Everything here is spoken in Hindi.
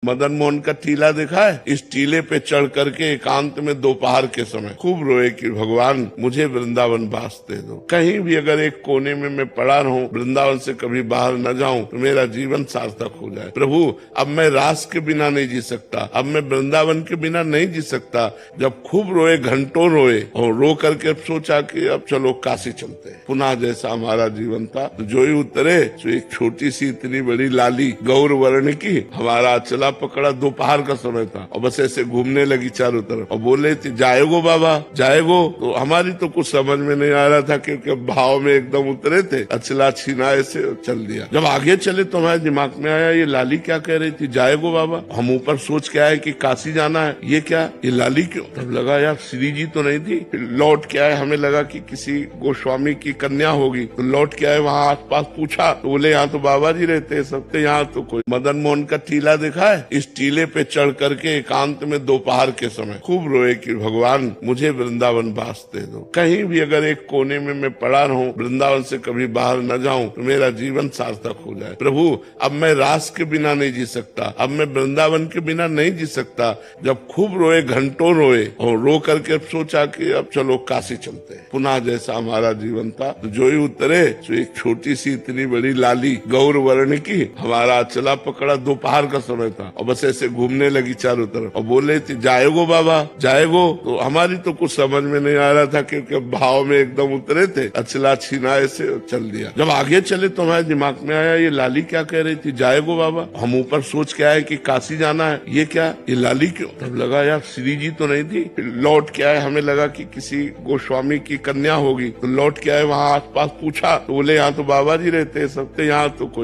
मदन मोहन का टीला देखा है? इस टीले पे चढ़ करके एकांत में दोपहर के समय खूब रोए कि भगवान मुझे वृंदावन वास दे दो। कहीं भी अगर एक कोने में मैं पड़ा रहूं, वृंदावन से कभी बाहर न जाऊं तो मेरा जीवन सार्थक हो जाए। प्रभु अब मैं रास के बिना नहीं जी सकता, अब मैं वृंदावन के बिना नहीं जी सकता। जब खूब रोए, घंटों रोए और रो करके सोचा कि अब चलो काशी चलते हैं। पुनः जैसा हमारा जीवन था तो जो ही उतरे तो एक छोटी सी इतनी बड़ी लाली गौर वर्ण की हमारा चला पकड़ा। दोपहर का समय था और बस ऐसे घूमने लगी चारों तरफ और बोले थी जाएगो बाबा जाएगो। तो हमारी तो कुछ समझ में नहीं आ रहा था क्योंकि भाव में एकदम उतरे थे। अचला छीना ऐसे चल दिया। जब आगे चले तो हमारे दिमाग में आया ये लाली क्या कह रही थी, जाएगो बाबा। हम ऊपर सोच के आए कि काशी जाना है, ये क्या, ये लाली क्यों। तब लगा यार श्री जी तो नहीं थी। फिर लौट के आए, हमें लगा कि किसी गोस्वामी की कन्या होगी। तो लौट के आए, वहाँ आस पास पूछा तो बोले यहाँ तो बाबा जी रहते हैं सब, तो यहाँ तो कोई। मदन मोहन का टीला देखा है? इस टीले पे चढ़ करके एकांत में दोपहर के समय खूब रोए कि भगवान मुझे वृंदावन वास दे दो। कहीं भी अगर एक कोने में मैं पड़ा रहूं, वृंदावन से कभी बाहर न जाऊं तो मेरा जीवन सार्थक हो जाए। प्रभु अब मैं रास के बिना नहीं जी सकता, अब मैं वृंदावन के बिना नहीं जी सकता। जब खूब रोए, घंटों रोए और रो करके सोचा कि अब चलो काशी चलते हैं। पुनः जैसा हमारा जीवन था तो जो ही उतरे तो एक छोटी सी इतनी बड़ी लाली गौर वर्ण की हमारा चला पकड़ा। दोपहर का समय था और बस ऐसे घूमने लगी चारों तरफ और बोले थी जाएगो बाबा जाएगो। तो हमारी तो कुछ समझ में नहीं आ रहा था क्योंकि भाव में एकदम उतरे थे। अचला छीना ऐसे चल दिया। जब आगे चले तो हमारे दिमाग में आया ये लाली क्या कह रही थी, जाएगो बाबा। हम ऊपर सोच के आए कि काशी जाना है, ये क्या, ये लाली क्यों। तब लगा यार श्री जी तो नहीं थी। फिर लौट के आए, हमें लगा कि किसी गोस्वामी की कन्या होगी। तो लौट के आए, वहाँ आस पास पूछा तो बोले यहाँ तो बाबा जी रहते हैं सब, तो यहाँ तो कोई